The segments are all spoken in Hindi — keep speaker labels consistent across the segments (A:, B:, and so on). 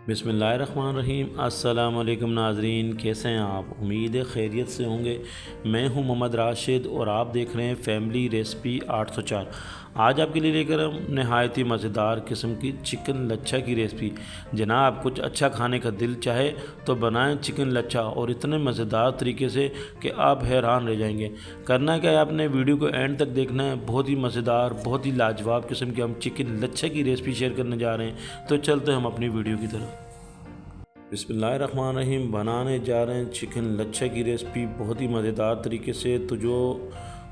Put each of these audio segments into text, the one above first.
A: बिस्मिल्लाहिर्रहमानिर्रहीम। अस्सलाम वालेकुम नाज़रीन, कैसे हैं आप? उम्मीद है खैरियत से होंगे। मैं हूं मोहम्मद राशिद और आप देख रहे हैं फैमिली रेसिपी 804। आज आपके लिए लेकर हम नहायत ही मज़ेदार किस्म की चिकन लच्छा की रेसिपी। जनाब, कुछ अच्छा खाने का दिल चाहे तो बनाएं चिकन लच्छा, और इतने मज़ेदार तरीके से कि आप हैरान रह जाएंगे। करना क्या है, आपने वीडियो को एंड तक देखना है। बहुत ही मज़ेदार, बहुत ही लाजवाब किस्म की हम चिकन लच्छा की रेसिपी शेयर करने जा रहे हैं। तो चलते हम अपनी वीडियो की तरफ। बिस्मिल्लाहिर्रहमानिर्रहीम। बनाने जा रहे हैं चिकन लच्छा की रेसिपी बहुत ही मज़ेदार तरीके से। तो जो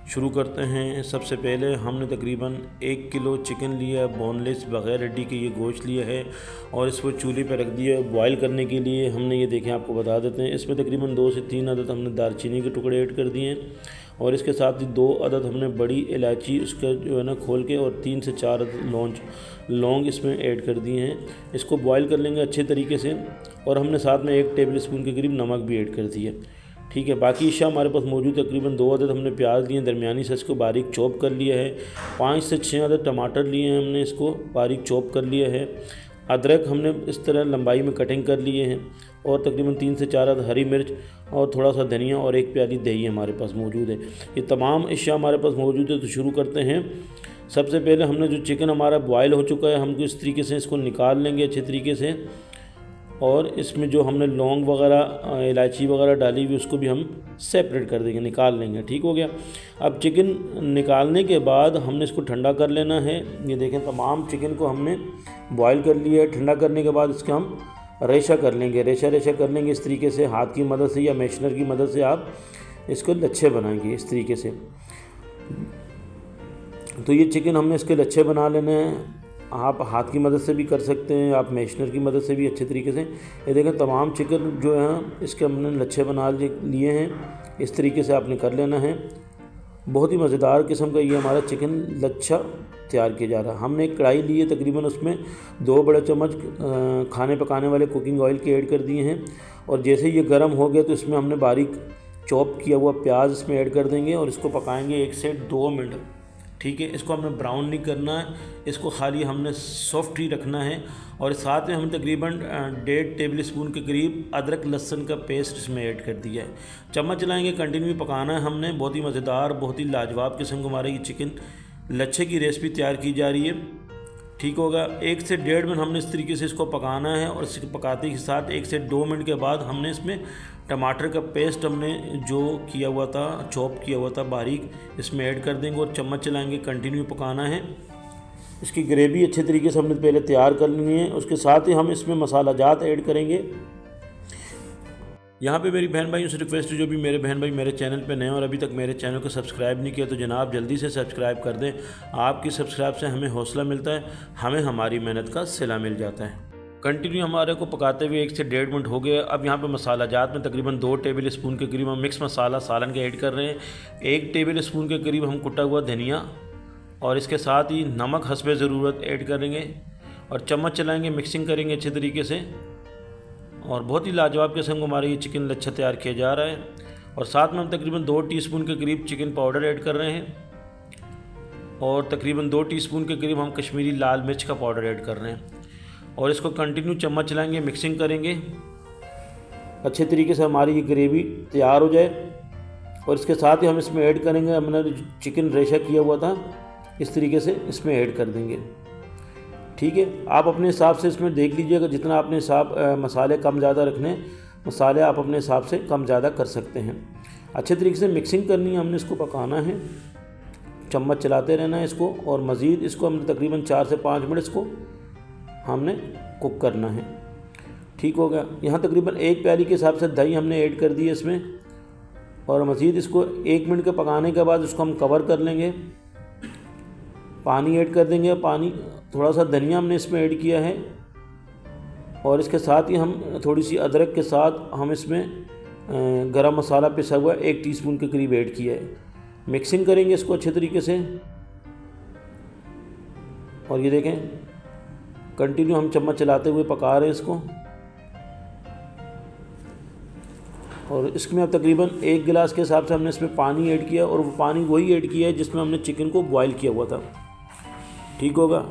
A: शुरू करते हैं, सबसे पहले हमने तकरीबन 1 किलो चिकन लिया है, बोनलेस बग़ैर हड्डी के ये गोश्त लिया है, और इसको चूल्हे पर रख दिया है बॉयल करने के लिए। हमने ये देखें, आपको बता देते हैं, इसमें तकरीबन 2 से 3 अदद हमने दालचीनी के टुकड़े ऐड कर दिए हैं, और इसके साथ ही 2 अदद हमने बड़ी इलायची उसका जो है ना खोल के, और 3 से 4 अदद लौंग इसमें ऐड कर दिए हैं। इसको बॉयल कर लेंगे अच्छे तरीके से, और हमने साथ में 1 टेबल स्पून के करीब नमक भी ऐड कर दिया। ठीक है, बाकी अशिया हमारे पास मौजूद तकरीबन 2 अदद हमने प्याज लिए, दरमियानी साइज़ को बारीक चॉप कर लिया है। 5 से 6 अदद टमाटर लिए हैं, हमने इसको बारीक चॉप कर लिया है। अदरक हमने इस तरह लंबाई में कटिंग कर लिए हैं, और तकरीबन 3 से 4 अदद हरी मिर्च, और थोड़ा सा धनिया, और 1 प्याली दही हमारे पास मौजूद है। ये तमाम अशिया हमारे पास मौजूद है। तो शुरू करते हैं। सबसे पहले हमने जो चिकन हमारा बॉयल हो चुका है, हम इस तरीके से इसको निकाल लेंगे अच्छे तरीके से, और इसमें जो हमने लौंग वगैरह इलायची वगैरह डाली हुई उसको भी हम सेपरेट कर देंगे, निकाल लेंगे। ठीक हो गया। अब चिकन निकालने के बाद हमने इसको ठंडा कर लेना है। ये देखें, तमाम चिकन को हमने बॉयल कर लिया है। ठंडा करने के बाद इसका हम रेशा कर लेंगे, रेशा कर लेंगे इस तरीके से, हाथ की मदद से या मैशनर की मदद से आप इसको लच्छे बनाएंगे इस तरीके से। तो ये चिकन हमने इसके लच्छे बना लेने हैं। आप हाथ की मदद से भी कर सकते हैं, आप मैशनर की मदद से भी अच्छे तरीके से। ये देखें, तमाम चिकन जो है इसके हमने लच्छे बना लिए हैं। इस तरीके से आपने कर लेना है। बहुत ही मज़ेदार किस्म का ये हमारा चिकन लच्छा तैयार किया जा रहा है। हमने एक कढ़ाई ली है, तकरीबन उसमें 2 बड़े चम्मच खाने पकाने वाले कुकिंग ऑयल के ऐड कर दिए हैं, और जैसे ये गर्म हो गया तो इसमें हमने बारीक चॉप किया हुआ प्याज इसमें ऐड कर देंगे, और इसको पकाएंगे 1 से 2 मिनट। ठीक है, इसको हमने ब्राउन नहीं करना है, इसको खाली हमने सॉफ्ट ही रखना है। और साथ में हमने तकरीबन 1.5 टेबल स्पून के करीब अदरक लहसुन का पेस्ट इसमें ऐड कर दिया है। चम्मच चलाएंगे, कंटिन्यू पकाना है हमने। बहुत ही मज़ेदार, बहुत ही लाजवाब किस्म का हमारा ये चिकन लच्छे की रेसिपी तैयार की जा रही है। ठीक होगा। 1 से 1.5 मिनट हमने इस तरीके से इसको पकाना है, और इसको पकाते के साथ 1 से 2 मिनट के बाद हमने इसमें टमाटर का पेस्ट हमने जो किया हुआ था, चॉप किया हुआ था बारीक, इसमें ऐड कर देंगे, और चम्मच चलाएंगे, कंटिन्यू पकाना है। इसकी ग्रेवी अच्छे तरीके से हमने पहले तैयार कर लेनी है। उसके साथ ही हम इसमें मसाला जात ऐड करेंगे। यहाँ पे मेरी बहन भाइयों से रिक्वेस्ट है, जो भी मेरे बहन भाई मेरे चैनल पे नए और अभी तक मेरे चैनल को सब्सक्राइब नहीं किया, तो जनाब जल्दी से सब्सक्राइब कर दें। आपकी सब्सक्राइब से हमें हौसला मिलता है, हमें हमारी मेहनत का सिला मिल जाता है। कंटिन्यू हमारे को पकाते हुए 1 से 1.5 मिनट हो गए। अब यहाँ पे मसाला जात में तकरीबन 2 टेबल स्पून के करीब हम मिक्स मसाला सालन के ऐड कर रहे हैं। 1 टेबल स्पून के करीब हम कुटा हुआ धनिया, और इसके साथ ही नमक हस्बे ज़रूरत ऐड करेंगे, और चम्मच चलाएँगे, मिक्सिंग करेंगे अच्छे तरीके से। और बहुत ही लाजवाब किस्म का हमारा ये चिकन लच्छा तैयार किया जा रहा है। और साथ में हम तकरीबन 2 टीस्पून के करीब चिकन पाउडर ऐड कर रहे हैं, और तकरीबन 2 टीस्पून के करीब हम कश्मीरी लाल मिर्च का पाउडर ऐड कर रहे हैं, और इसको कंटिन्यू चम्मच चलाएंगे, मिक्सिंग करेंगे अच्छे तरीके से हमारी ये ग्रेवी तैयार हो जाए। और इसके साथ ही हम इसमें ऐड करेंगे, हमने चिकन रेशा किया हुआ था, इस तरीके से इसमें ऐड कर देंगे। ठीक है, आप अपने हिसाब से इसमें देख लीजिएगा, जितना आपने मसाले कम ज़्यादा रखने, मसाले आप अपने हिसाब से कम ज़्यादा कर सकते हैं। अच्छे तरीके से मिक्सिंग करनी है, हमने इसको पकाना है, चम्मच चलाते रहना है इसको, और मज़ीद इसको हमने तकरीबन 4 से 5 मिनट इसको हमने कुक करना है। ठीक हो गया। यहाँ तकरीबन 1 प्याली के हिसाब से दही हमने ऐड कर दी है इसमें, और मज़ीद इसको 1 मिनट के पकाने के बाद इसको हम कवर कर लेंगे, पानी ऐड कर देंगे। पानी, थोड़ा सा धनिया हमने इसमें ऐड किया है, और इसके साथ ही हम थोड़ी सी अदरक के साथ हम इसमें गरम मसाला पिसा हुआ 1 टीस्पून के करीब ऐड किया है। मिक्सिंग करेंगे इसको अच्छे तरीके से, और ये देखें, कंटिन्यू हम चम्मच चलाते हुए पका रहे हैं इसको। और इसमें अब तकरीबन 1 गिलास के हिसाब से हमने इसमें पानी ऐड किया, और वो पानी वही ऐड किया है जिसमें हमने चिकन को बॉयल किया हुआ था। ठीक होगा।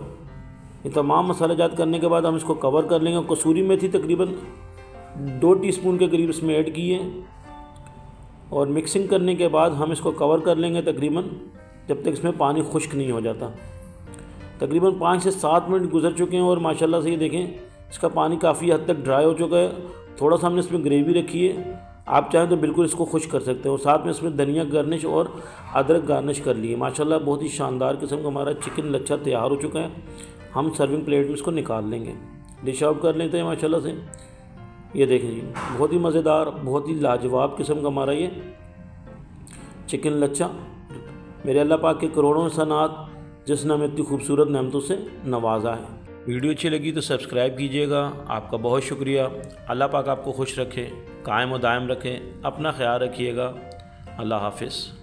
A: ये तमाम मसाला जात करने के बाद हम इसको कवर कर लेंगे। कसूरी मेथी तकरीबन 2 टीस्पून के करीब इसमें ऐड की है और मिक्सिंग करने के बाद हम इसको कवर कर लेंगे तकरीबन जब तक इसमें पानी खुश्क नहीं हो जाता। तकरीबन 5 से 7 मिनट गुजर चुके हैं और माशाल्लाह से ये देखें इसका पानी काफ़ी हद तक ड्राई हो चुका है। थोड़ा सा हमने इसमें ग्रेवी रखी है, आप चाहें तो बिल्कुल इसको खुश्क कर सकते हैं। और साथ में इसमें धनिया गार्निश और अदरक गार्निश कर लिए। माशाल्लाह बहुत ही शानदार किस्म का हमारा चिकन लच्छा तैयार हो चुका है। हम सर्विंग प्लेट में इसको निकाल लेंगे, डिश आउट कर लेते हैं माशाल्लाह से। ये देखें जी, बहुत ही मज़ेदार, बहुत ही लाजवाब किस्म का हमारा ये चिकन लच्छा। मेरे अल्लाह पाक के करोड़ों सनात जिसने हमें इतनी खूबसूरत नेमतों से नवाजा है। वीडियो अच्छी लगी तो सब्सक्राइब कीजिएगा। आपका बहुत शुक्रिया। अल्लाह पाक आपको खुश रखे, कायम और दायम रखे। अपना ख्याल रखिएगा। अल्लाह हाफिज़।